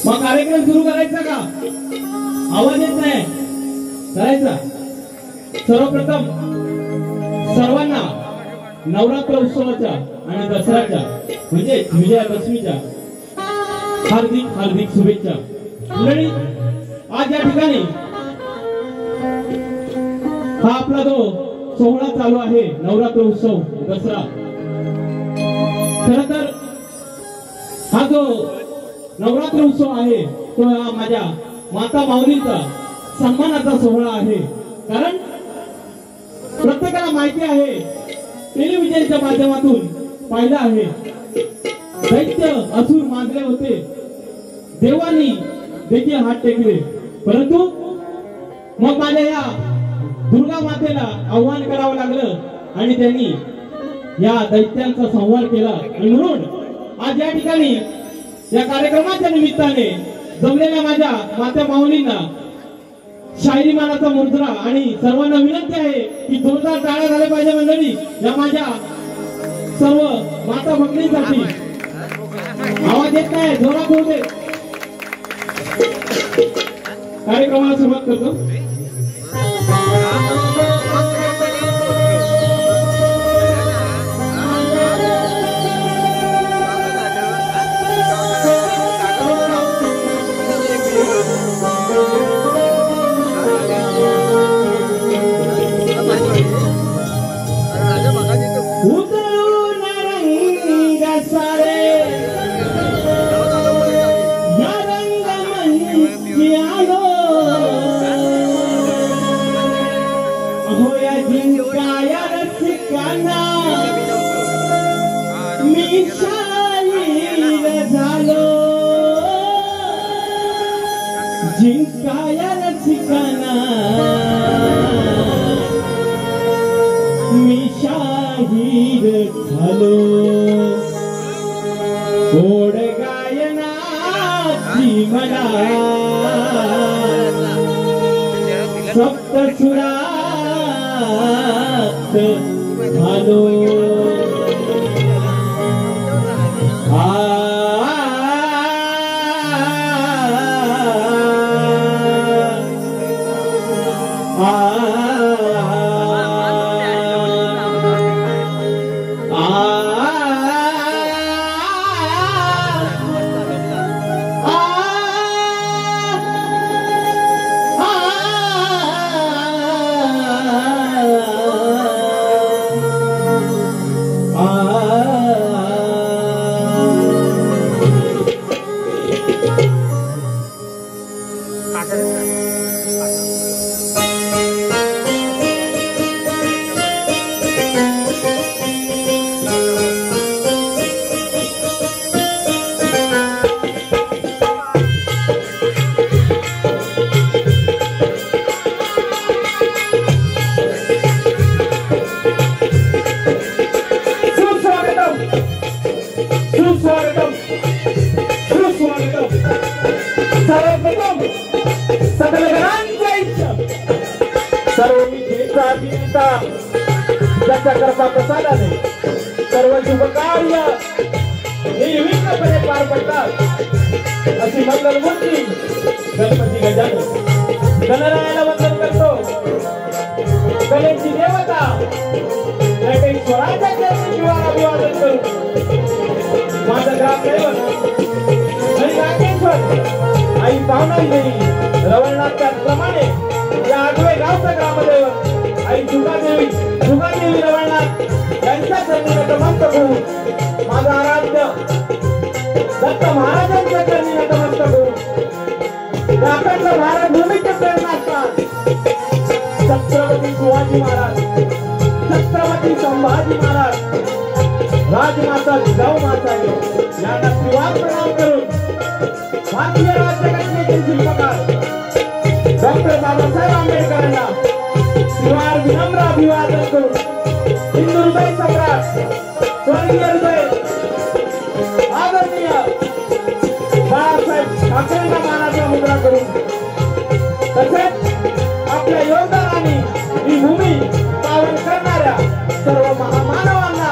मग कार्यक्रम सुरू करायचा का? आवाज येत नाही, करायचा? सर्वप्रथम सर्वांना नवरात्र उत्सवाच्या आणि दसऱ्याच्या म्हणजे विजयादशमीच्या हार्दिक हार्दिक शुभेच्छा. मंडळी, आज या ठिकाणी हा आपला जो सोहळा चालू आहे नवरात्र उत्सव दसरा, खरं तर हा जो नवरात्र उत्सव आहे तो हा माझ्या माता माऊलींचा सन्मानाचा सोहळा आहे. कारण प्रत्येकाला माहिती आहे, टेलिव्हिजनच्या माध्यमातून पाहिलं आहे, दैत्य असुर मानले होते, देवानी देखील हात टेकले, परंतु मग माझ्या या दुर्गा मातेला आव्हान करावं लागलं आणि त्यांनी या दैत्यांचा संहार केला. आणि म्हणून आज या ठिकाणी या कार्यक्रमाच्या निमित्ताने जमलेल्या माझ्या माता माऊलींना शायरी मानाचा मुद्रा आणि सर्वांना विनंती आहे की जोरदार टाळ्या झाल्या पाहिजे. मंडळी, या माझ्या सर्व माता भगिनींसाठी आवाज येत नाही, जोरात होऊ दे. कार्यक्रमाला सुरुवात करतो. जिंकाया रसिकाना मी शाहीर झालो, ओढ गायनाची मला सप्तसुरात झालो. ज्याच्या कृपा प्रसादाने सर्व शुभ कार्य निर्विघ्नपणे पार पडतात अशी मंगलमूर्ती गणपती गजानन गणरायाला वंदन करतो. कलेची देवता नटेश्वराच्या चरणी जीवाला अभिवादन करू. माझं ग्रामदैवत श्री नागेश्वर आई पावनाई देवी रवळनाथ त्याचप्रमाणे या आठवे गावचं ग्रामदैवत आई जुगादेवी रवळनाथ यांच्या चरणी नतमस्तक होऊन माझं आराध्य दत्त महाराजांच्या चरणी नतमस्तक होऊन अखंड भारत भूमीचे प्रेरणास्थान छत्रपती शिवाजी महाराज, छत्रपती संभाजी महाराज, राजमाता जिजाऊ माताजी यांना त्रिवार प्रणाम करून भारतीय राज्यघटनेचे शिल्पकार डॉक्टर बाबासाहेब आंबेडकरांना त्रिवार विनम्र अभिवादन करून हिंदू हृदय सम्राट स्वर्गीय हृदय आदरणीय बाळासाहेब ठाकरेंना मानाचा मुद्रा करून तसेच आपल्या योगदानाने ही भूमी पावन करणाऱ्या सर्व महामानवांना,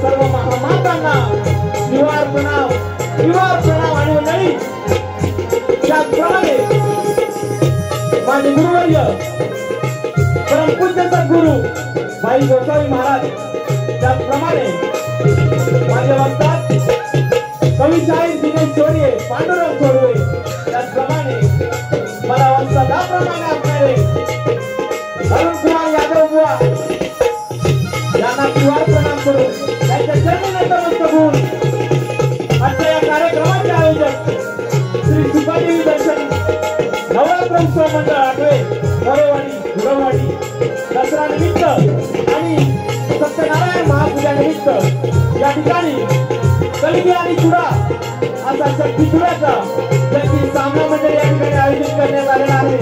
सर्व महामातांना त्रिवार प्रणाम आणि मंडळी सद्गुरू भाई गोसावी महाराज त्याचप्रमाणे माझे वक्तात कवी शाहीर दिनेश चोडे पांडुरंग चोडवे त्याचप्रमाणे मला वक्ताप्रमाणे असणारे अरुण कुमार यादव बुवा यांना त्रिवार प्रणाम करून त्यांच्या चरणी नतमस्तक होऊन आजच्या या कार्यक्रमाचे आयोजक श्री सुखादेवी दर्शन नवरात्र उत्सव मंडळ आठवे मोरेवाडी गुरवाडी दसरा निमित्त आणि सत्यनारायण महापूजा निमित्त या ठिकाणी कलगी आणि चुडा असा शक्ती चुड्याचा त्यांची सामना मंडळ या ठिकाणी आयोजित करण्यात आलेला आहे।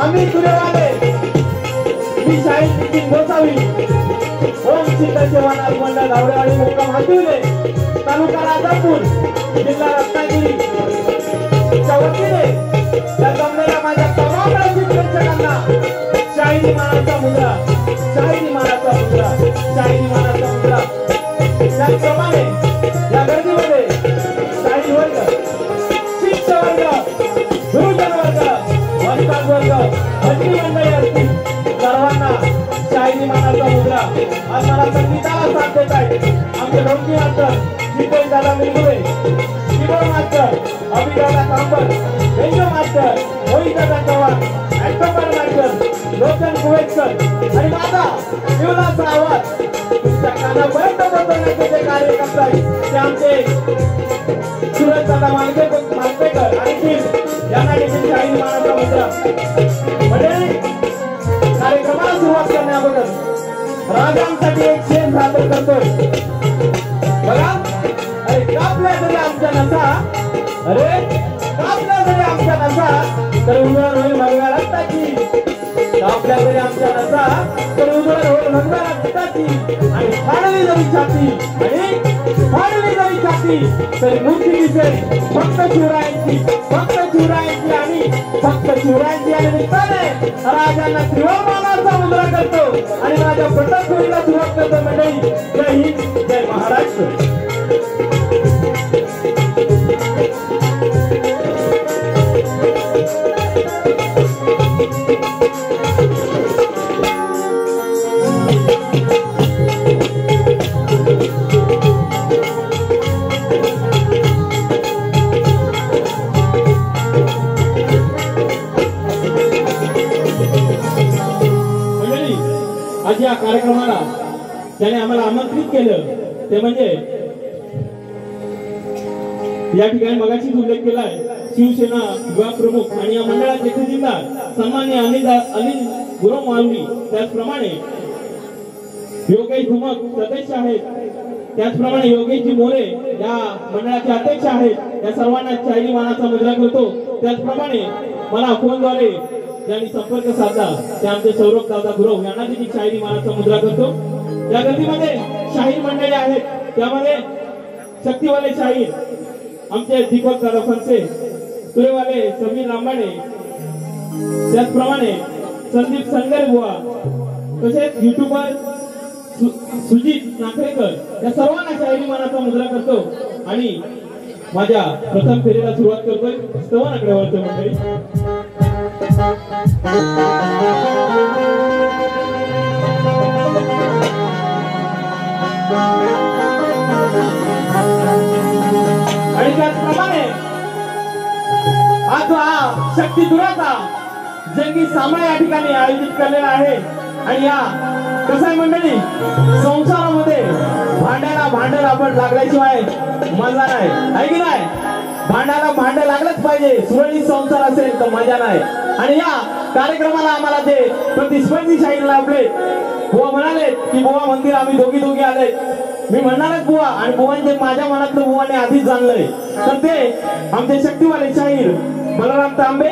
आम्ही चुडेवाले मी शाहीर नितीन गोसावी ओम सीता सेवानाथ मंडळ धावडेवाडी मुक्काम हातिवले तालुका राजापूर जिल्हा रत्नागिरी च्या वतीने या जमलेल्या माझ्या तमाम रसिक प्रेक्षकांना शाहिरी मानाचा मुद्रा शाहिरी मानाचा मुद्रा शाहिरी मानाचा मुद्रा त्याचप्रमाणे या गर्दीमध्ये शाहिरी वर्ग शिष्य वर्ग गुरुजन वर्ग वक्ता वर्ग भजनी मंडळी असतील सर्वांना शाहिरी मानाचा मुद्रा आज मला संगीताला साथ देत आहे आमचे ढोलकी मास्टर जितेश दादा मिलगुरे कीबोर्ड मास्टर अभिदादा कांबर बेंजो मास्टर मोहित दादा चव्हाण ऍक्टोपर मास्टर लोचन कुवेतकर आणि माझा जीवनाचा आवाज तुमच्या कानापर्यंत पोहोचवण्याचे जे कार्य करताय ते आमचे सुरज दादा मानकेकर आणि टीम यांना देखील शाहिरी मानाचा मुद्रा मंडळी कार्यक्रमाला सुरुवात करण्याअगोदर राजांसाठी एक शेर सादर करतोय बघा अरे कापल्या जरी आमच्या नसा अरे कापल्या जरी आमच्या नसा तर उजळ होईल भगव्या रक्ताची कापल्या जरी आमच्या नसा तर उजळ होईल भगव्या रक्ताची आणि फाडली जरी छाती तरी मूर्ती दिसेल फक्त शिवरायांची आणि फक्त शिवरायांची आणि निमित्ताने राजांना त्रिवार मानाचा मुद्रा करतो आणि माझ्या पटकथेला सुरुवात करतो मंडळी। जय हिंद जय महाराष्ट्र। आज या कार्यक्रमाला ज्याने आम्हाला आमंत्रित केलं ते म्हणजे या ठिकाणी मगाशीच उल्लेख केलाय शिवसेना युवा प्रमुख आणि या मंडळाचे खजिनदार सन्माननीय अनिल गुरव मालवी त्याचप्रमाणे योगेश धुमक सदस्य आहेत त्याचप्रमाणे योगेशजी मोरे या मंडळाचे अध्यक्ष आहेत। या सर्वांना शाहिरी मानाचा मुद्रा करतो। त्याचप्रमाणे मला फोनद्वारे ज्यांनी संपर्क साधला ते आमचे सौरभ दादा गुरव यांना देखील शाहिरी मानाचा मुद्रा करतो। या गर्दीमध्ये शाहीर मंडळी आहेत त्यामध्ये शक्तीवाले शाहीर आमचे दीपक दादा फनसे तुरेवाले समीर रामबाणे त्याचप्रमाणे संदीप संगर बुवा तसेच युट्यूबर सुजित नाकरेकर या सर्वांना शाहिरी मानाचा मुद्रा करतो आणि माझ्या प्रथम फेरीला सुरुवात करतोय। स्तवनाकडे वळतो मंडळी। आणि त्याचप्रमाणे आज हा शक्ती दुराचा जंगी सामना या ठिकाणी आयोजित केलेला आहे आणि या कसं आहे मंडळी संसारामध्ये भांड्याला भांड आपण लागल्याशिवाय मजा नाही आहे की नाही। भांड्याला भांड लागलंच पाहिजे सुरळीत संसार असेल तर मजा नाही। आणि या कार्यक्रमाला आम्हाला जे प्रतिस्पर्धी शाहीर लाभले बुवा म्हणाले की बुवा मंदिर आम्ही दोघी आले मी म्हणणारच बुवा आणि बुवांचे माझ्या मनातलं बुवाने आधीच जाणलंय तर ते आमचे शक्तीवाले शाहीर बलराम तांबे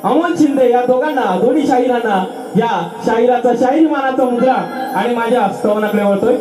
अमोल शिंदे या दोन्ही शाहिरांना या शाहिराचा शाहिरी मानाचा मुद्रा आणि माझ्या स्तवनाकडे वळतोय।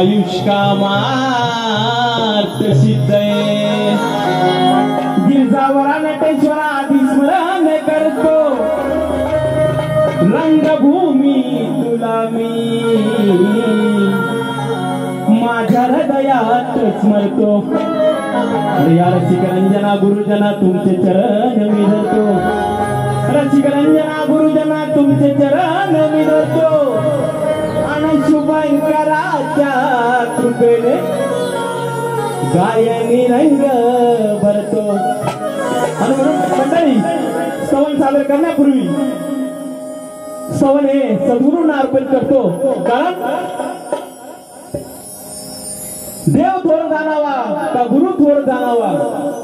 आयुष्कामात प्रसिद्ध आहे. गिरजावरा नटेश्वरा आधी स्मरण करतो, रंगभूमी तुला मी माझ्या हृदयात स्मरतो. या रसिक रंजना गुरुजना तुमचे चरण मी धरतो, रसिक रंजना गुरुजना तुमचे चरण मी धरतो. आणि शुभंकराच्या कृपेने गायनी रंग भरतो. आणि म्हणून मंडळी, स्तवन सादर करण्यापूर्वी स्तवन हे सद्गुरूंना अर्पण करतो. कारण देव थोर जाणावा का गुरु थोर जाणावा,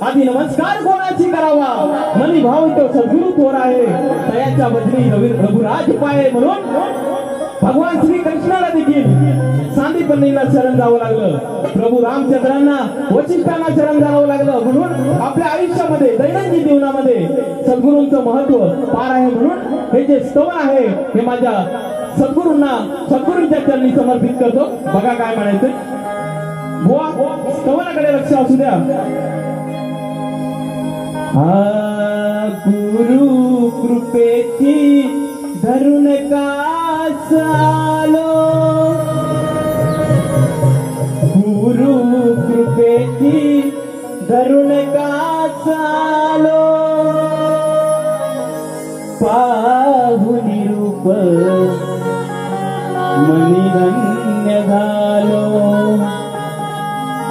आधी नमस्कार कोणाची करावा. मनी भाव तो सद्गुरु थोर आहे, तयाच्या बदली रघुराज पाये. म्हणून भगवान श्री कृष्णाला देखील सांदीपनीला शरण जावं लागलं, प्रभू रामचंद्रांना वशिष्ठांना शरण जावं लागलं. म्हणून आपल्या आयुष्यामध्ये दैनंदिन जीवनामध्ये सद्गुरूंचं महत्व फार आहे. म्हणून हे जे स्तवन आहे हे माझ्या सद्गुरूंना सद्गुरूंच्या चरणी समर्पित करतो. बघा काय म्हणायचं. बुवा, स्तवनाकडे लक्ष असू द्या. गुरु कृपेची धरून कास आलो, गुरु कृपेची धरून कास आलो. पाहुनी रूप मनी धन्य झालो,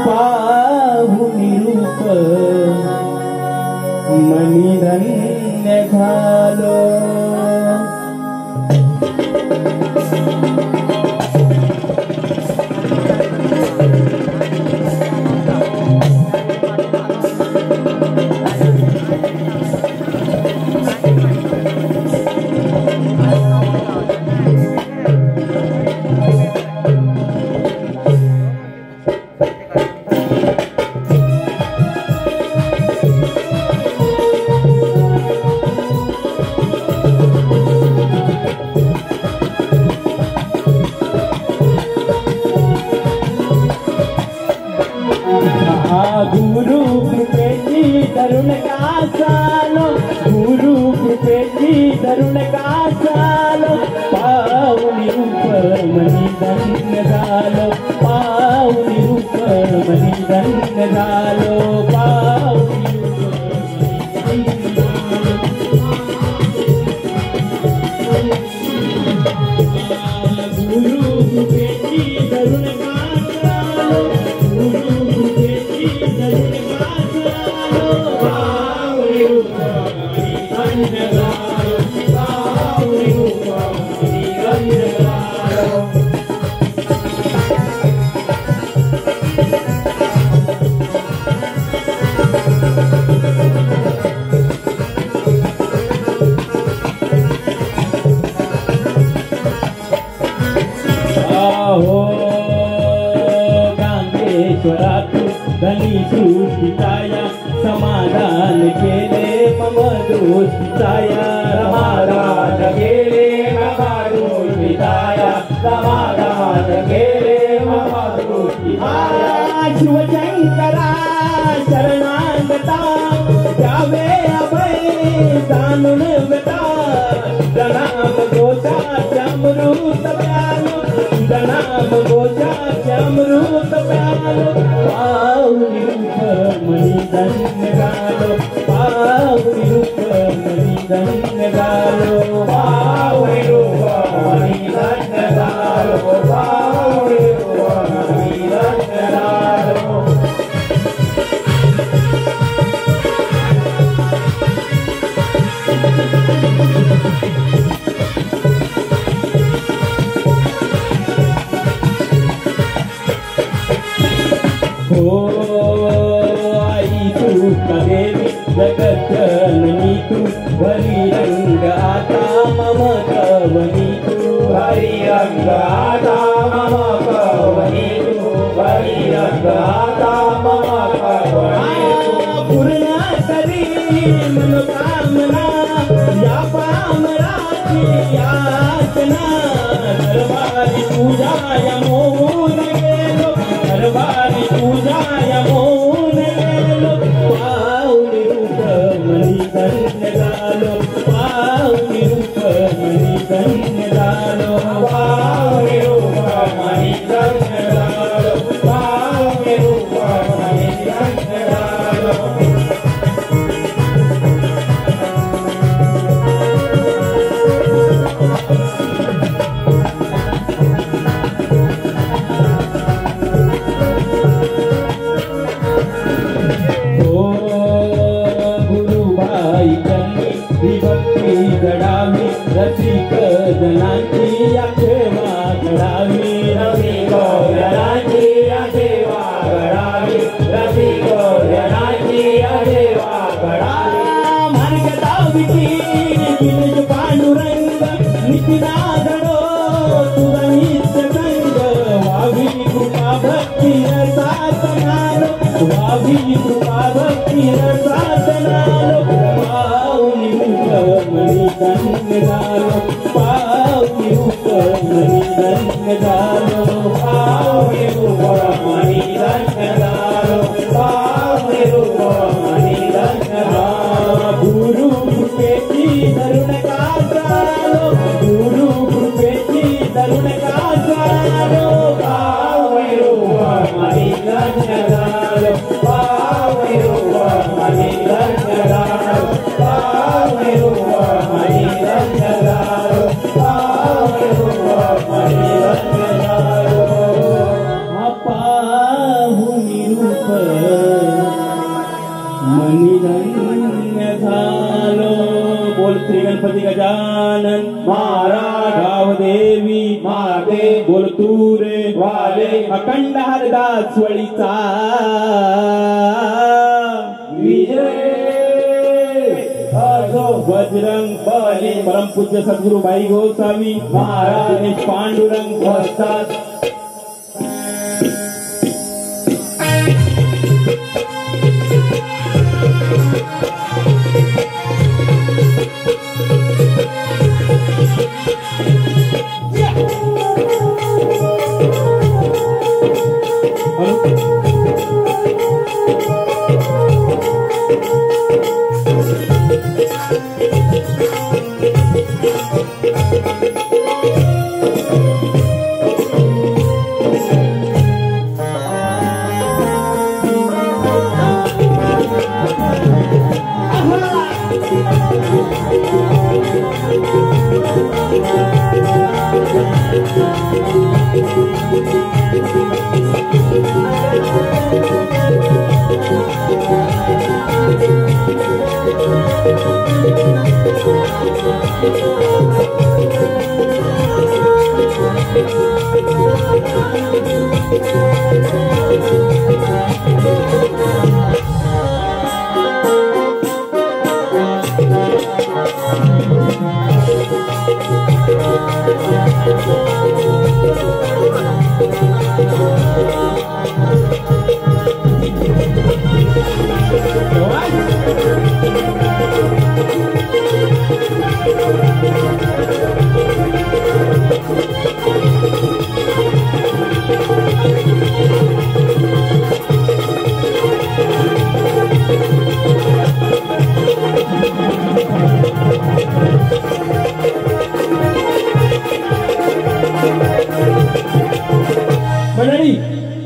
पाहुनी रूप मनी धन्य झालो. गुरु कृपेची धरून कास आलो, गुरु कृपेची धरून कास आलो. पाहुनी रूप मनी धन्य झालो, पाहुनी रूप मनी धन्य झालो, पाहुनी रूप मनी धन्य झालो. गुरु कृपेची धरून कास आलो, गुरु कृपेची धरून कास आलो. पाहुनी रूप मनी धन्य झालो, पाहुनी रूप मनी धन्य झालो. गांगेश्वरा तू धनी सृष्टीचाया, समाधान केले मम दोषीचाया. समाधान केले मम दोषीचाया, समाधान केले मम दोषीचाया. शिवशंकरा शरणागता, द्यावे अभय जाणून गता. जनाम गोषाच्या अमृत प्यालो, जनाम गोषाच्या अमृत प्यालो. पाहुनी रूप मनी धन्य झालो, पाहुनी रूप मनी धन्य झालो, पाहुनी रूप मनी धन्य झालो, पाहुनी रूप मनी धन्य झालो. हो आई तू देवी जगत जननी तू, हरी रंग आता मम कवनी तू, हरी रंग आता मम कवनी तू, हरी रंग आता मम कवनी तू. पूर्ण करी मनोकामना या पामराची याचना, दरबारी तुझ्या या मोहून गेलो. झालो पाहुणे रूप मनी धन्य झालो पाहुणे रूप मनी धन्य झालो पाहुणे रूप मनी धन्य झालो गुरु कृपेची धरुण का झालो गुरु कृपेची धरुण का झालो पाहुणे रूप मनी धन्य झालो पाहुणे रूप मनी धन्य झालो पाहुणे रूप मनी धन्य झालो पाहुणे रूप मनी धन्य झालो पाहुणे रूप मनी धन्य झालो बोल श्री गणपती गजानन महाराज गावदेवी माते बोल तू रे वाले अखंड हरदास वळीचा विजय असो बजरंग बली परमपूज्य सद्गुरु भाई गोसावी महाराज दिनेश पांडुरंग वस्ताद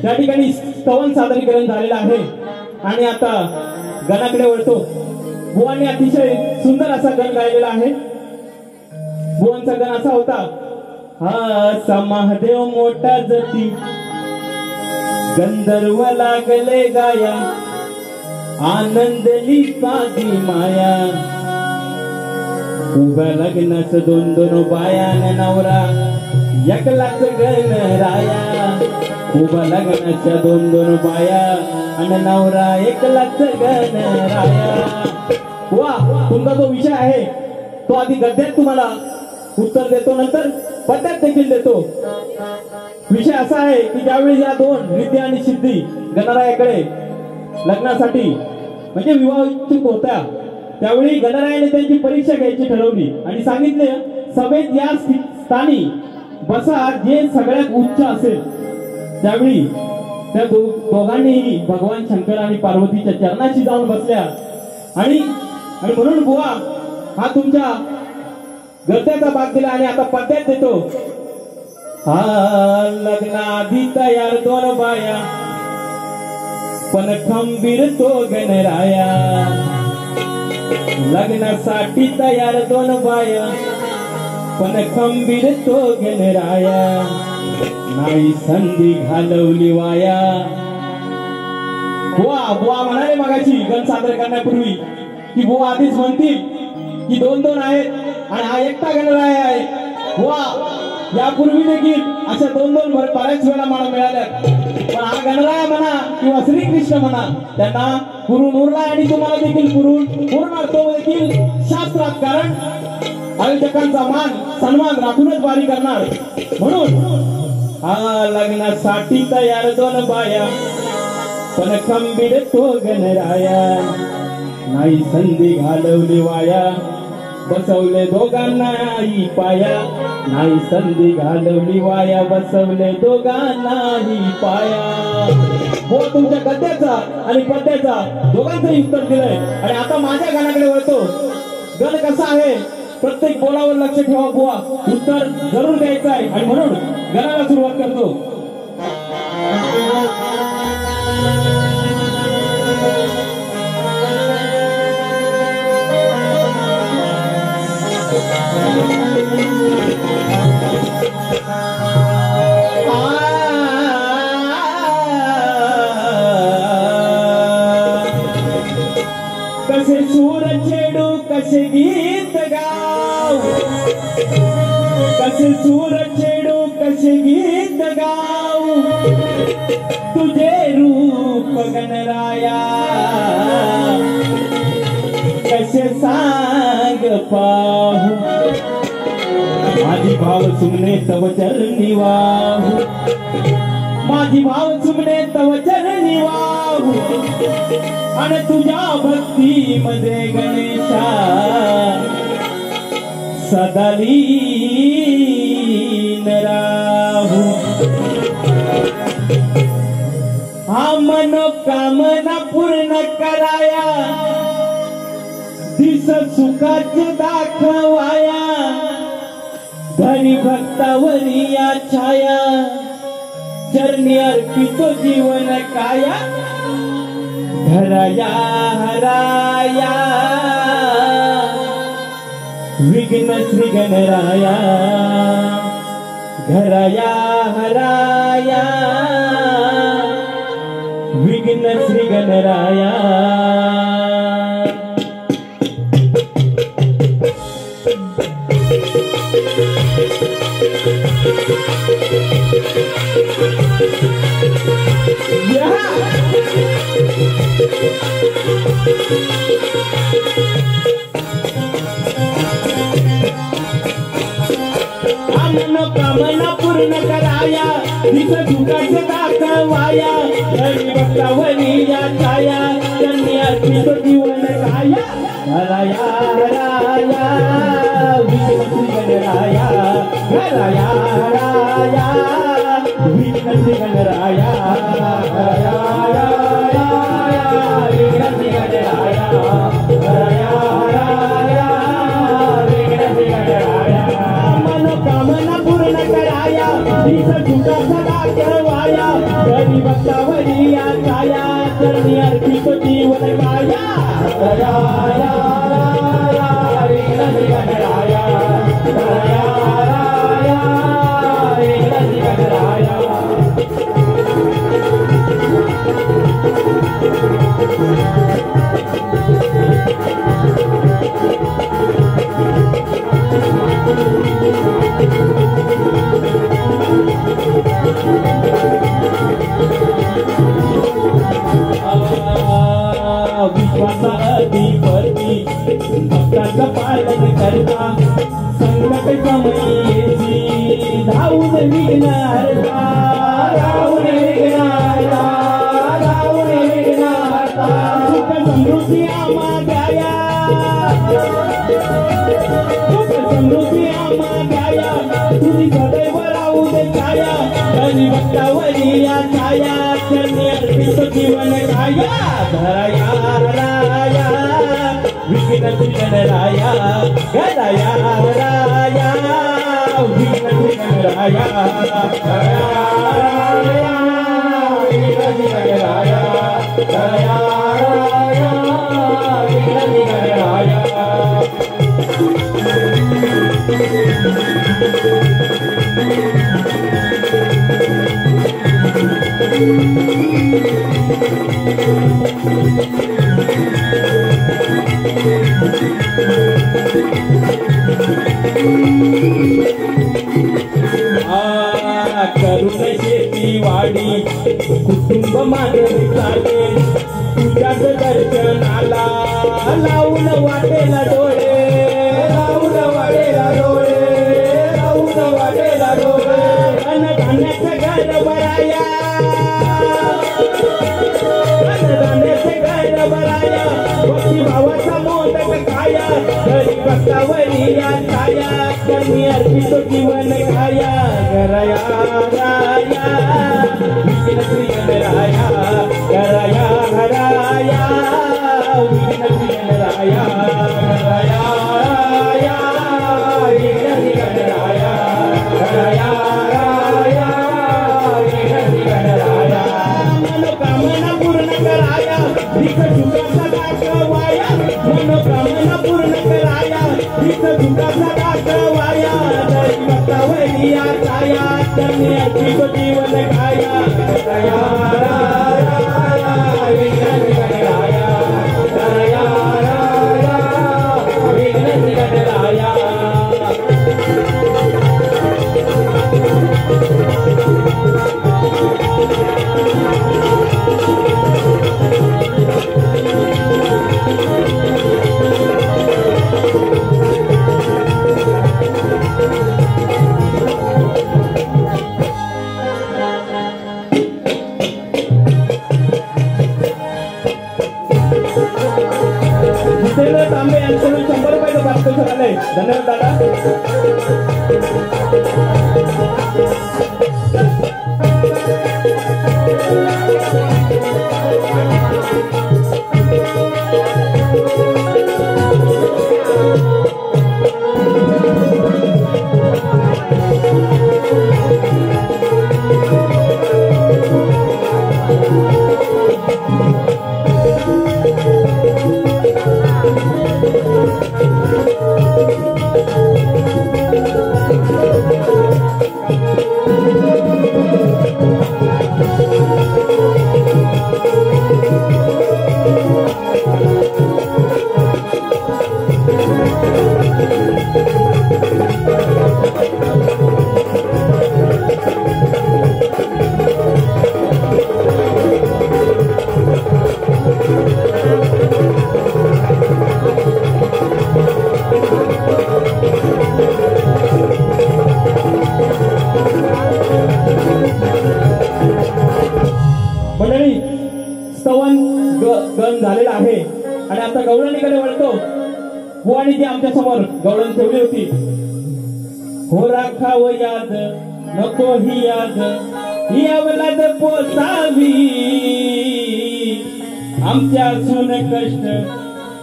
या ठिकाणी स्तवन सादरीकरण झालेलं आहे आणि आता गणाकडे वळतो. बुवांनी अतिशय सुंदर असा गण गायलेला आहे. बुवांचा गण असा होता, हा महादेव मोठा जती गंधर्व लागले गाया आनंदली साधी माया उभ्या लग्नाच दोन दोन बाया नवरा एकलाच गण राया उभा लग्नाच्या दोन दोन बाया आणि नवरा एकलाच गण राया. वा, तुमचा जो विषय आहे तो आधी गद्यात तुम्हाला उत्तर देतो, नंतर पद्यात देखील देतो. विषय असा आहे की ज्यावेळी या दोन रिद्धी आणि सिद्धी गणरायाकडे लग्नासाठी म्हणजे विवाह इच्छुक होत्या त्यावेळी गणरायाने त्यांची परीक्षा घ्यायची ठरवली आणि सांगितले सभेत या स्थानी बसा जे सगळ्यात उच्च असेल. त्यावेळी त्या दोघांनीही भगवान शंकर आणि पार्वतीच्या चरणाशी जाऊन बसल्या आणि म्हणून बुवा हा तुमच्या गद्याचा भाग दिला आणि आता पद्यात देतो. हा लग्नाआधी तयार दोन बाया पण खंबीर तो गणराया लग्नासाठी तयार दोन बाया पण खंबीर तो गणराया नाही संधी घालवली वाया. बुवा म्हणाले मगाशी गण सादर करण्यापूर्वी की बुवा आधीच म्हणतील की दोन दोन आहेत आणि हा एकटा गणराया आहे. बुवा यापूर्वी देखील अशा दोन दोन बऱ्याच वेळा मला मिळाल्या, पण हा गणराया म्हणा किंवा श्रीकृष्ण म्हणा त्यांना पुरून उरला आणि तुम्हाला देखील पूर्ण तो देखील शास्त्रात, कारण आयोजकांचा मान सन्मान राखूनच वारी करणार. म्हणून हा लग्नासाठी तयार दोन बाया पण खंबीर तो गणराया नाही संधी घालवली वाया बसवले दोघांना आई पाया, नाही संधी घालवली वाया, बसवले दोघांनाही पाया. हो तुमच्या गद्याचा आणि पद्याचा दोघांचंही उत्तर दिलंय. आणि आता माझ्या गाण्याकडे वळतो. गण कसा आहे प्रत्येक बोलावर लक्ष ठेवा बुवा, उत्तर जरूर द्यायचं आहे. आणि म्हणून गणाला सुरुवात करतो. कसे सूर छेडू कसे गीत गाऊ, कसे सूर छेडू कसे गीत गाऊ, तुझे रूप गणराया कसे सांग पाहू. माझी भाव सुमने तव चरणी वाहू, माझी भाव सुमने तव चरणी वाहू, आणि तुझ्या भक्ती मध्ये गणेशा सदा लीन राहू. हा मनोकामना पूर्ण कराया, दिस सुखाचे दाखवाया, धनी भक्तावरी या छाया, चरणी अर्पितो जीवन काया, धराया हराया विघ्न श्री गणराया, धराया हराया विघ्न श्री गणराया. मनोकामना पूर्ण कराया, दिस सुखाचे दाखवाया, धनी भक्तावरी या छाया, त्यांनी अर्पितो जीवन काया, हराया हराया विघ्न श्री गणराया, हराया हराया विघ्न श्री गणराया, हराया हराया विघ्न श्री गणराया, हराया हराया विघ्न श्री गणराया. मनोकामना पूर्ण कराया, दिस सुखाचा दाखवाया, धनी भक्तावरी या छाया, चरणी अर्पितो जीवन काया, हराया हराया विघ्न श्री गणराया, हराया हराया विघ्न श्री गणराया. विश्वासा अधिपती भक्तांचं पालन करता, संकट समयेची धावून विघ्न हरता, धावून विघ्न हरता, धावून विघ्न हरता. सुख समृद्धी आम्हा द्याया, सुख समृद्धी आम्हा द्याया, तुझी सदैव राहू दे छाया, धनी भक्तावरी या छाया, चरणी अर्पितो जीवन काया, धराया हराया विघ्न श्री गणराया, हराया हराया विघ्न श्री गणराया, हराया हराया विघ्न श्री गणराया, हराया हराया विघ्न श्री गणराया. करुण शेती वाडी कुटुंब माझं चालेल, तुझ्याच दर्शनाला लावून वाटेला डोळे, लावून वाटेला डोळे, लावून वाटेला डोळे. अन्नधान्याचं घर भराया, अन्नधान्याचं घर भराया, भक्ती भावाचा मोदक खाया, गरीब मातावरी या छाया त्यांनी अर्पितो जीवन खाया गराया राया विघ्न प्रियन राया गराया हराया विघ्न प्रियन राया गराया राया विघ्न प्रियन राया गराया राया विघ्न प्रियन राया मनोकामना पूर्ण कराया भीक झुकाचा दाखवाया मनोकामना पूर्ण कराया भीक झुकाचा दाखवाया दरी मातावरी या छाया त्यांनी अर्पितो जीवन खाया गराया राया विघ्न प्रियन राया गराया राया विघ्न प्रियन राया तांबे यांच्याकडून 100 रुपयाचं पारितोषिक आलंय. धन्यवाद दादा. मंडळी स्तवन गण झालेला आहे आणि आता गवळणीकडे वळतो. बुवानी जी आमच्या समोर गवळण ठेवली होती. हो राखाव याद नको ही याद ही अवलाद पोसावी आमच्या सून कष्ट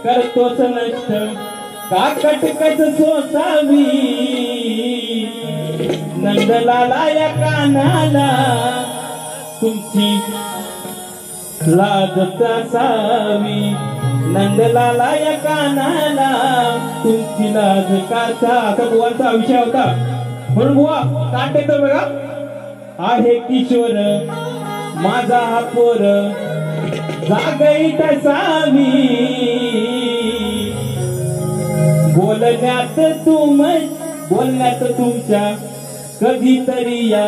करतोच नष्ट का कटकच सोसावी नंदलाला या कानाला तुमची लाज असावी नंदलाला या कानाला तुमची लाज काचा. असा बुवांचा विषय होता. म्हणून बुवा काट येतो बघा. आहे किशोर माझा हा पोर जागई तसावी बोलण्यात तुमच्या कधीतरी या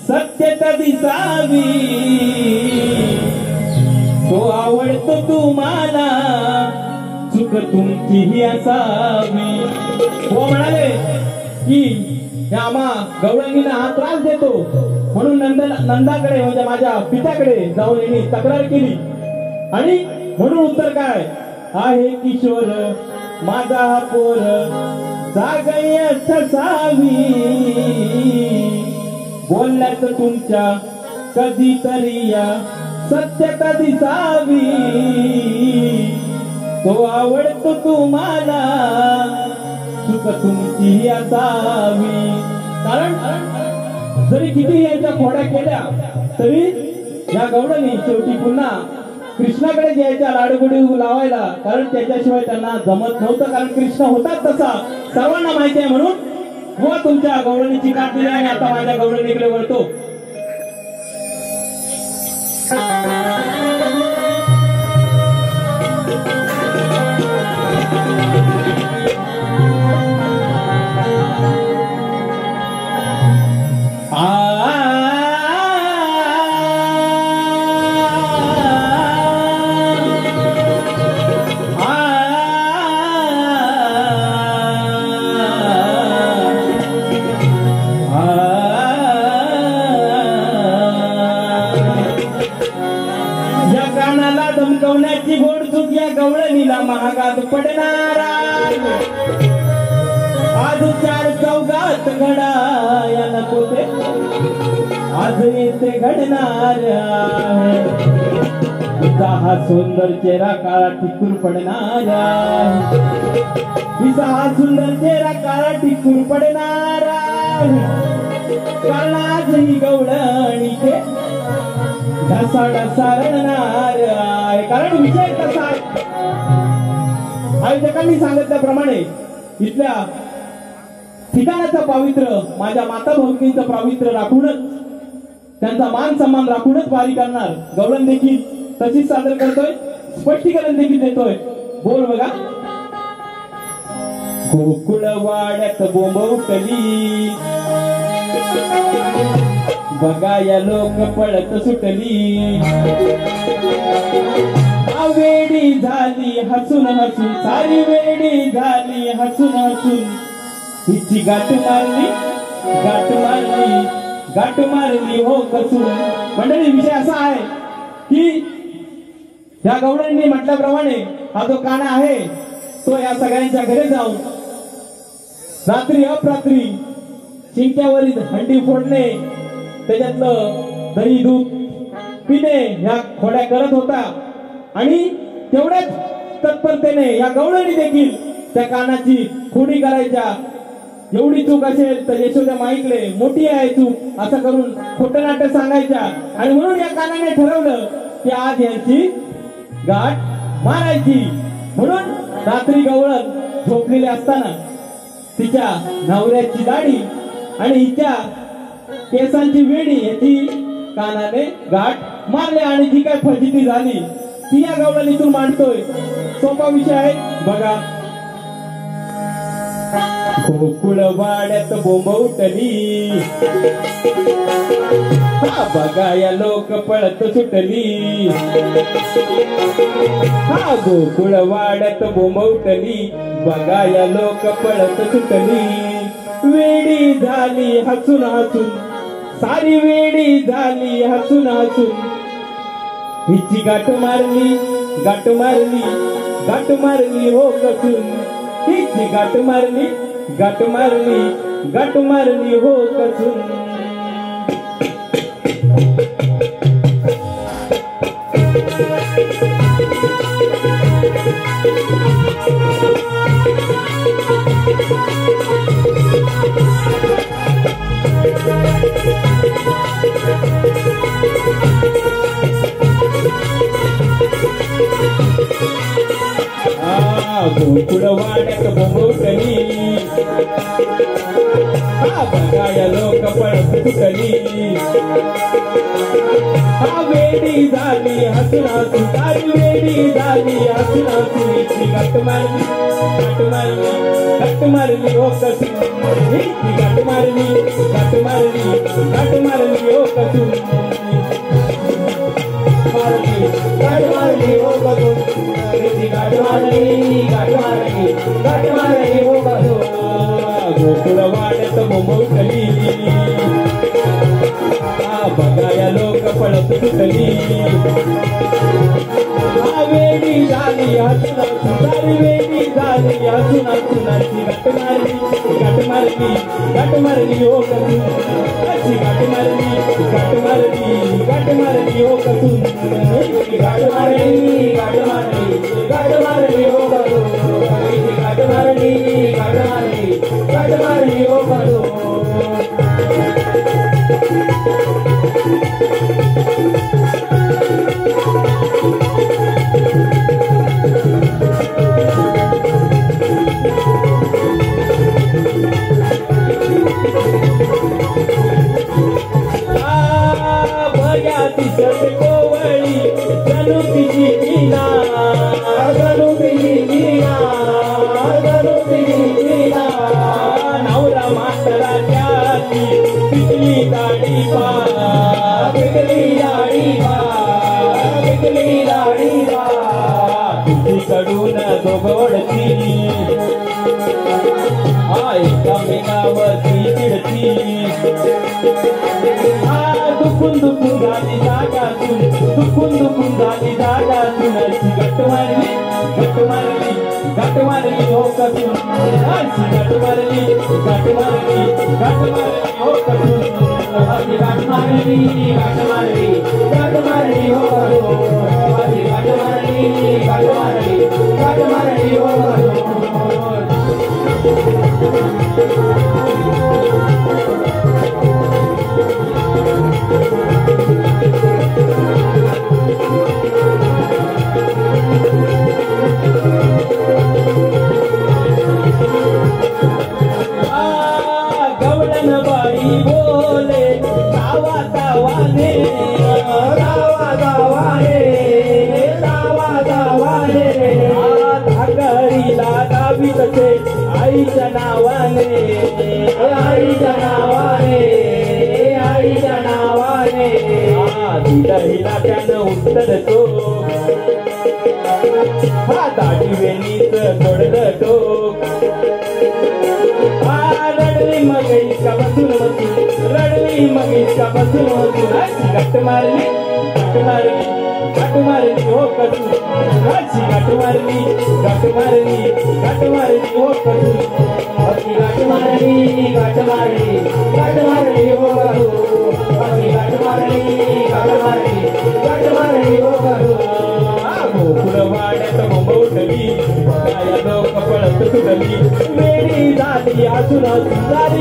सत्यता दिसावी तो आवडतो तुम्हाला चूक तुमची ही असावी. हो म्हणाले की आम्हा गवळणीला हा त्रास देतो म्हणून नंदाकडे म्हणजे माझ्या पित्याकडे जाऊन यांनी तक्रार केली आणि म्हणून उत्तर काय आहे किशोर माझा हा पोर जागई असावी बोलण्यात तुमच्या कधीतरी या सत्यता दिसावी तो आवडतो तुम्हाला चूक तुमची असावी. कारण जरी किती यांच्या खोड्या केल्या तरी या गवळणी शेवटी पुन्हा कृष्णाकडे जायच्या लाडगुडी लावायला. कारण त्याच्याशिवाय त्यांना जमत नव्हतं. कारण कृष्ण होताच तसा सर्वांना माहिती आहे. म्हणून व तुमच्या गवळणीची काट दिली आणि आता माझ्या गवळणीकडे वळतो. धमकवण्याची गोड चूक या गवळणीला महागात पडणार. आज चार चौघात घडाया नको ते आज येथे घडणार आहे तिचा हा सुंदर चेहरा काळा टिकून पडणार आहे तिचा हा सुंदर चेहरा काळा टिकून पडणार आहे कारण आज ही गवळणीचे ढसाढसा रडणार आहे कारण विषय कसा आहे आयोजकांनी सांगितल्याप्रमाणे इथल्या ठिकाणाचं पावित्र्य माझ्या माता भगिनींचं पावित्र्य राखूनच त्यांचा मान सन्मान राखूनच वारी करणार गवळण देखील तशीच सादर करतोय स्पष्टीकरण देखील देतोय बोल बघा गोकुळवाड्यात बोंब उठली बघा या लोक पळत सुटली वेडी झाली हसून हसून सारी वेडी झाली हसून हसून हिची गाठ मारली गाठ मारली हो कसून मंडळी विषय असा आहे की या गवळणींनी म्हटल्याप्रमाणे हा जो काना आहे तो या सगळ्यांच्या घरी जाऊन रात्री अपरात्री चिंक्यावरील हंडी फोडणे त्याच्यातलं दही दूध पिणे ह्या खोड्या करत होता आणि तेवढ्याच तत्परतेने या गवळणी देखील त्या कानाची खोडी करायच्या एवढी चूक असेल तर यशोदा माईकडे मोठी आहे चूक असं करून खोटं नाटक सांगायच्या आणि म्हणून या कानाने ठरवलं की आज यांची गाठ मारायची म्हणून रात्री गवळण झोपलेली असताना तिच्या नवऱ्याची दाढी आणि हिच्या केसांची वेडी याची कानाने गाठ मारले आणि जी काय फजिती झाली ती या गवळणीतून मांडतोय सोपा विषय आहे बघा गोकुळवाड्यात बोंब उठली हा बघा या लोक पळत सुटली हा गोकुळवाड्यात बोंब उठली बघा या लोक पळत सुटली वेडी झाली हसून हसून सारी वेडी झाली हसून हसून हिची गाठ मारली हो कसून हिची गाठ मारली हो कसून गोकुळवाड्यात बोंब उठली बघा या लोक पळत सुटली वेडी झाली हसून हसून सारी वेडी झाली हसून हसून हिची गाठ मारली हो कसून हिची गाठ मारली हो कसून मारली हो कसून गोकुळवाड्यात बोंब उठली बघा या लोक पळत सुटली वेडी झाली हसून वेडी झाली हसून हसून गाठ मारली हो कसून गाठ मारली हो कसून गाठ मारली हो कसून गाठ मारली हो कसून नवरा मातरा त्याची पिकली दाढी कडून दोघडती एकमेकावरती चिडती दुखून झाली जागातून गाठ मारली हो कसून अशी गाठ मारली हो कसून अशी गाठ मारली हो कसून अशी गाठ मारली हो आईच्या नावाने दिला त्यानं उत्तर तो हा दाढी वेणीच जोडलं टोक रडली मग इतका बसून गाठ मारली हो कसून अशी गाठ मारली हो कसून अशी गाठ मारली हो गोकुळवाड्यात मुंबवटली लोक पळत सुटली वेडी झाली असून गाठ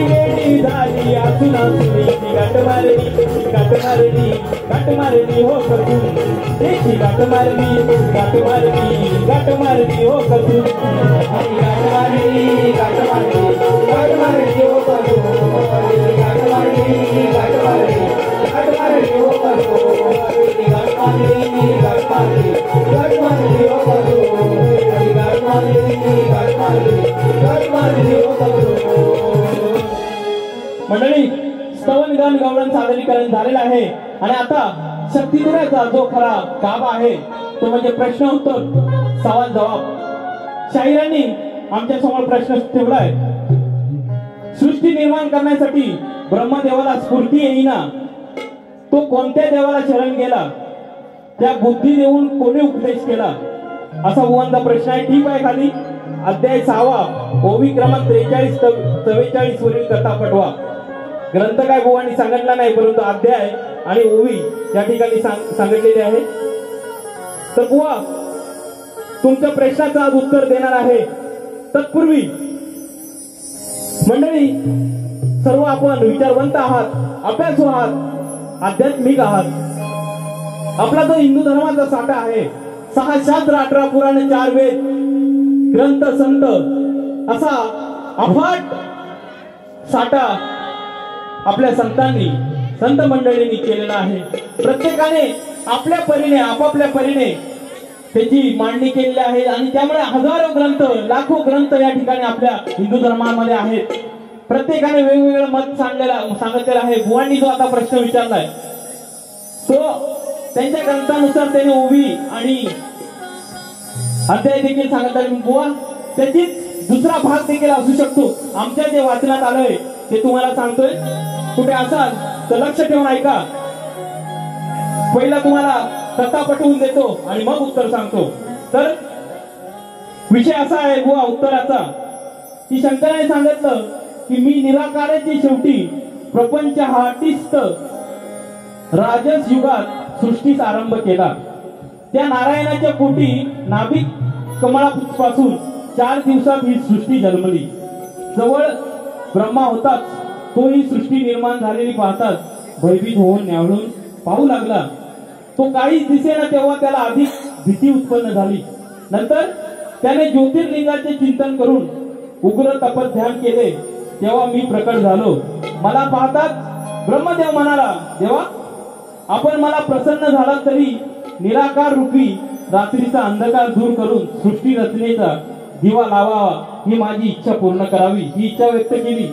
मारली हो कसून गाठ मारली हो कसून गाठ मारली हो मंडळी स्तवन गान गवळण सादरीकरण झालेलं आहे आणि आता शक्तिपुराचा जो खरा काम आहे तो म्हणजे प्रश्न उत्तर सवाल जबाब. शाहिरांनी आमच्या समोर प्रश्न ठेवलाय. सृष्टी निर्माण करण्यासाठी ब्रह्मदेवाला स्फूर्ती येईना तो कोणत्या देवाला शरण गेला त्या बुद्धी देऊन कोणी उपदेश केला असा बुवांचा प्रश्न आहे. ठीक आहे. खाली अध्याय 6 ओवी क्रमांक 43-44 वरील कथा पटवा. ग्रंथ काय बुवांनी सांगितला नाही परंतु अध्याय आणि ओवी या ठिकाणी सांगितलेले आहे. तर बुवा तुमच्या प्रश्नाचं आज उत्तर देणार आहे. तत्पूर्वी मंडळी सर्व आपण विचारवंत आहात, अभ्यासू आहात, आध्यात्मिक आहात. आपला जो हिंदू धर्माचा साठा आहे 6 शास्त्र 18 पुराण 4 वेद ग्रंथ संत असा अफाट साठा आपल्या संत मंडळींनी केलेला आहे. प्रत्येकाने आपल्या परीने आपापल्या परीने त्याची मांडणी केलेली आहे आणि त्यामुळे हजारो ग्रंथ लाखो ग्रंथ या ठिकाणी आपल्या हिंदू धर्मामध्ये आहेत. प्रत्येकाने वेगवेगळं मत सांगितलेलं आहे. बुवांनी जो आता प्रश्न विचारलाय तो त्यांच्या ग्रंथानुसार त्याने ओवी आणि अध्याय देखील सांगितला. बुवा त्याची दुसरा भाग देखील असू शकतो. आमच्या जे वाचनात आलंय ते तुम्हाला सांगतोय. कुठे असाल तर लक्ष ठेवून ऐका. पहिला तुम्हाला कथा पटवून देतो आणि मग उत्तर सांगतो. तर विषय असा आहे बुवा उत्तराचा की शंकराने सांगितलं की मी निराकाराची शेवटी प्रपंच हाटीस्त राजस युगात सृष्टीचा आरंभ केला. त्या नारायणाच्या पोटी नाभिक कमळापासून 4 दिवसात ही सृष्टी जन्मली. जवळ ब्रह्मा होताच तो ही सृष्टी निर्माण झालेली पाहताच भयभीत होऊन न्यावळून पाहू लागला. तो काहीच दिसेना तेव्हा त्याला अधिक भीती उत्पन्न झाली. नंतर त्याने ज्योतिर्लिंगाचे चिंतन करून उग्र तपध्यान केले. तेव्हा मी प्रकट झालो. मला पाहताच ब्रह्मदेव म्हणाला, देवा आपण मला प्रसन्न झाला तरी निराकार रूपी रात्रीचा अंधकार दूर करून सृष्टी रचनेचा दिवा लावावा ही माझी इच्छा पूर्ण करावी ही इच्छा व्यक्त केली.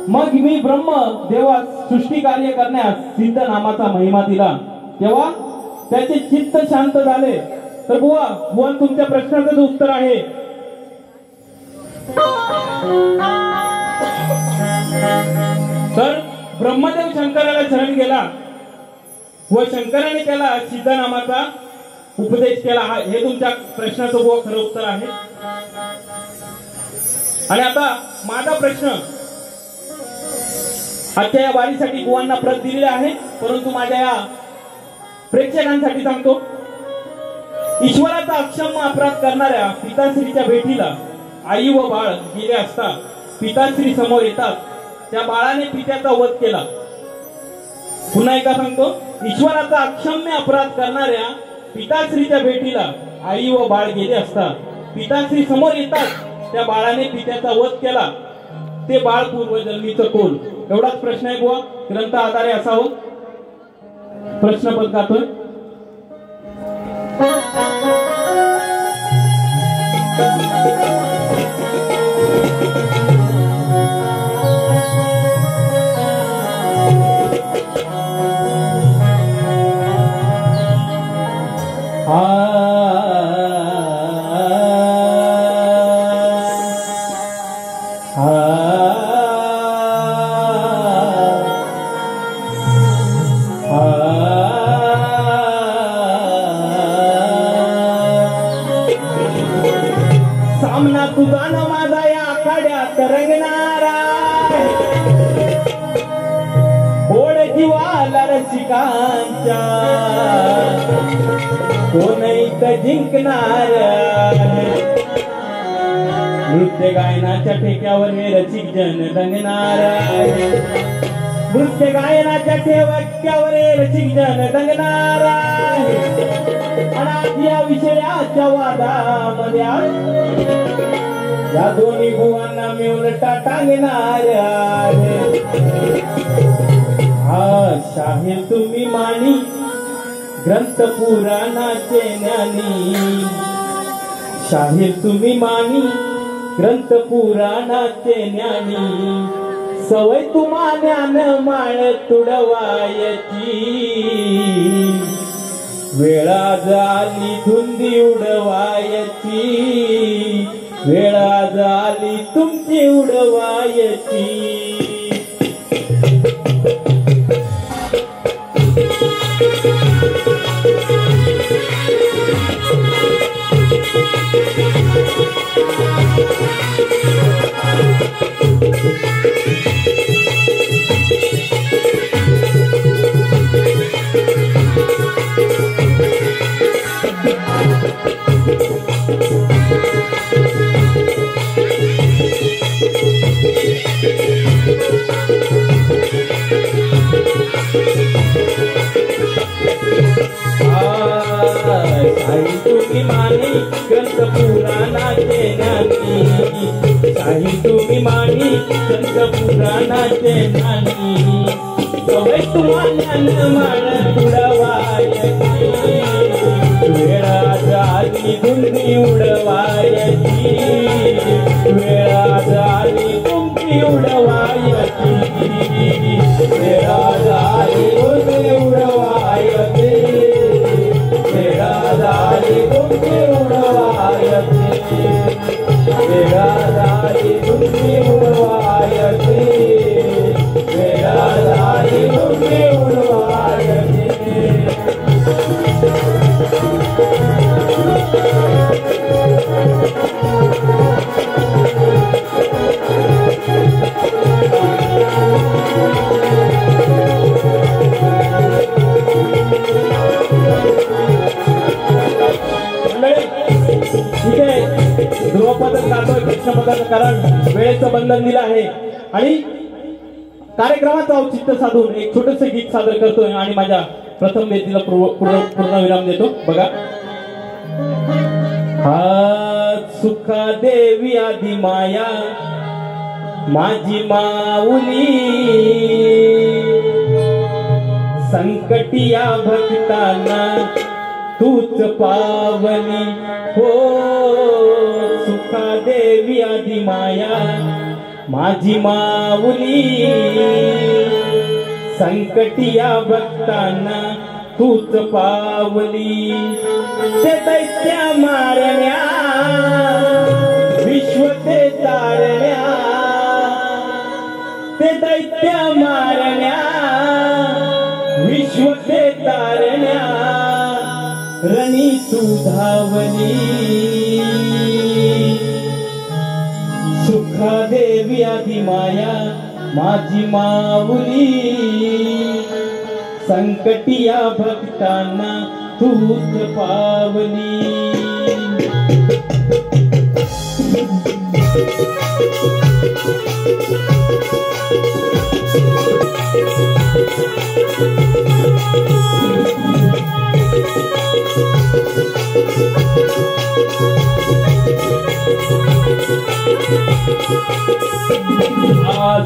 मग मी ब्रह्म देवास सृष्टी कार्य करण्यास सिद्ध नामाचा महिमा दिला. तेव्हा त्याचे चित्त शांत झाले. तर बुवा तुमच्या प्रश्नाचं उत्तर आहे. तर ब्रह्मदेव शंकराला शरण गेला व शंकराने त्याला सिद्ध नामाचा उपदेश केला. हे तुमच्या प्रश्नाचं बुवा खरं उत्तर आहे. आणि आता माझा प्रश्न आजच्या या वारीसाठी बुवांना प्रत दिलेले आहे, परंतु माझ्या या प्रेक्षकांसाठी सांगतो. ईश्वराचा अक्षम्य अपराध करणाऱ्या पिताश्रीच्या भेटीला आई व बाळ गेले असता पिताश्री समोर येतात. त्या बाळाने पित्याचा वध केला. पुन्हा एकदा सांगतो, ईश्वराचा अक्षम्य अपराध करणाऱ्या पिताश्रीच्या भेटीला आई व बाळ गेले असता पिताश्री समोर येतात. त्या बाळाने पित्याचा वध केला. ते बाळ पूर्वजन्मीचं कोण? एवढाच प्रश्न आहे बुवा. ग्रंथ आधारे असावं. प्रश्न पदकातोय. सामना तुझा न माझा या आखाड्यात रंगणारा ओढ जीवाला रसिकांच्या कोण इथं जिंकणार. नृत्य गायनाच्या ठेक्यावर हे रसिक जन दंगणार. नृत्य गायनाच्या ठेक्यावर हे रसिक जन दंगणार. आणि या विषयाच्या वादामध्ये या दोन्ही भुवांना मिळून टांगणार. हा शाहीर तुम्ही मानी ग्रंथ पुराणाचे ज्ञानी. शाहीर तुम्ही मानी ग्रंथ पुराणाचे ज्ञानी. सवय तुम्हा ज्ञान माळ तुडवायची. वेळा झाली धुंदी उडवायची. वेळा झाली तुमची उडवायची. तुम्ही मानी ग्रंथ पुराणाचे ज्ञानी. शाही तुम्ही मानी ग्रंथ पुराणाचे ज्ञानी. सवय तुम्हाला माळ तुडवायची. वेळा झाली धुंदी उडवायची. वेळा झाली तुमची उडवायची. वेळा झाली धुंदी उडवायची. वेळा झाली तुमची उडवायची. वेळा झाली तुमची उडवायची. वेळा झाली तुमची उडवायची. ध्रुवपदक गातोय कृष्णपदाचं, कारण वेळेचं बंधन दिलं आहे आणि कार्यक्रमाचं औचित्य साधून एक छोटस गीत सादर करतोय आणि माझ्या प्रथम बेतीला पूर्ण विराम देतो. बघा. हा सुखा देवी आदि माया माझी माऊली. संकटी या भक्तांना तूच पावली. हो सुखा देवी आदि माया माझी माऊली. संकटी या भक्तांना तूच पावली. ते दैत्य मारण्या विश्व ते तारण्या. ते दैत्य मारण्या विश्व ते तारण्या. रणी तू धावली. सुख सुखा देवी आधी माया माझी माऊली संकटी या भक्तांना तूच पावली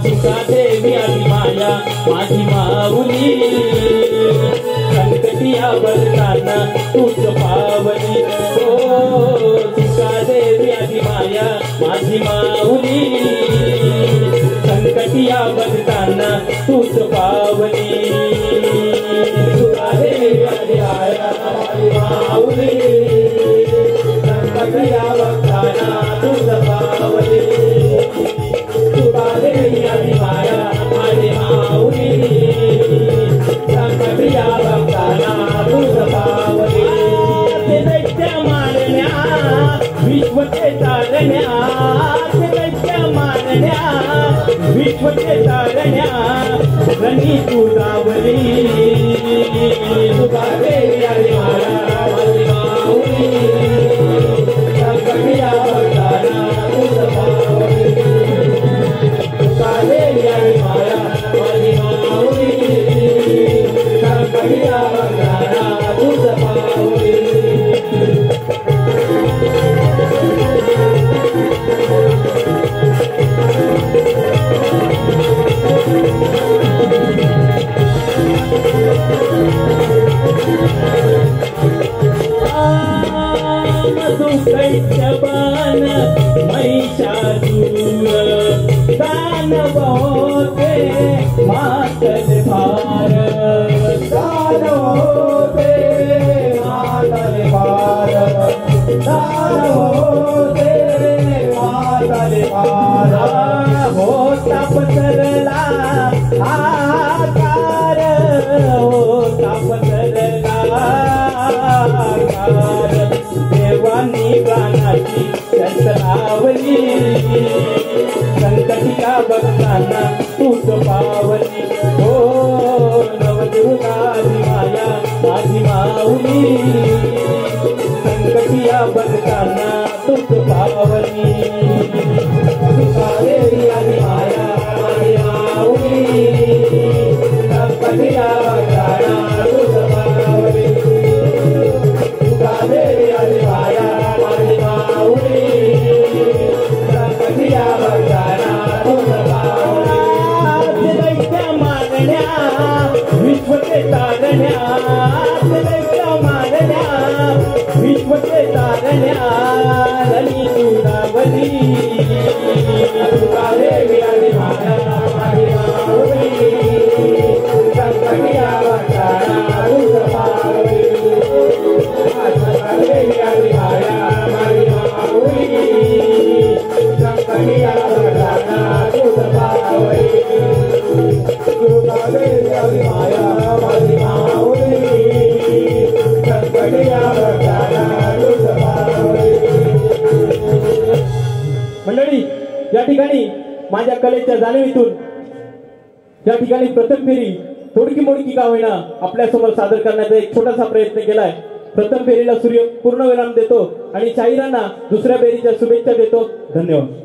सुखा देवी आधी माया माझी माऊली संकटी या भक्तांना तूच पावली हो सुखा देवी आधी माया माझी माऊली संकटी या भक्तांना तूच पावली सुखा देवी आधी माया माझी माऊली संकटी या भक्तांना तूच पावली विश्वचे तारण्या विश्वचे तारण्या रणी तुझावली तुझा देवी आली माया माझी माऊली संकटी या भक्तांना तूच पावली तुझा देवी आली माया माझी माऊली संकटी या भक्तांना तूच पावली कैत्यबान महिषासुर दानव होते मातल भार दानव होते मातल भार दानव होते मातल भार होता पसरला आकार होता पसरला आकार देवानी गाण्याची शस्त्रावली संकटिया भक्तांना तूच पावली हो नवदुर्गाची माया माझी माऊली संकटिया भक्तांना तूच पावली तुझा देवी आली माया माझी माऊली संकटिया भक्तांना तूच पावली तुझा देवी आली माया माझी माऊली संकटिया भक्तांना तूच पावली दैत्य मानण्या विश्वचे तारण्या दैत्य मानण्या विश्वचे तारण्या रणी तुझावली तुझा देवी आली माया माझी माऊली संकटिया भक्तांना तूच पावली देवी आली माया माझी माऊली संकटिया भक्तांना तूच पावली तुझा देवी आली माया माझी माऊली संकटिया भक्तांना तूच पावली मंडळी या ठिकाणी माझ्या कलेच्या जाणीवीतून या ठिकाणी प्रथम फेरी थोडकी मोडकी का होईना आपल्या समोर सादर करण्याचा एक छोटासा प्रयत्न केलाय प्रथम फेरीला सूर्य पूर्णविराम देतो आणि शाहिरांना दुसऱ्या फेरीच्या शुभेच्छा देतो धन्यवाद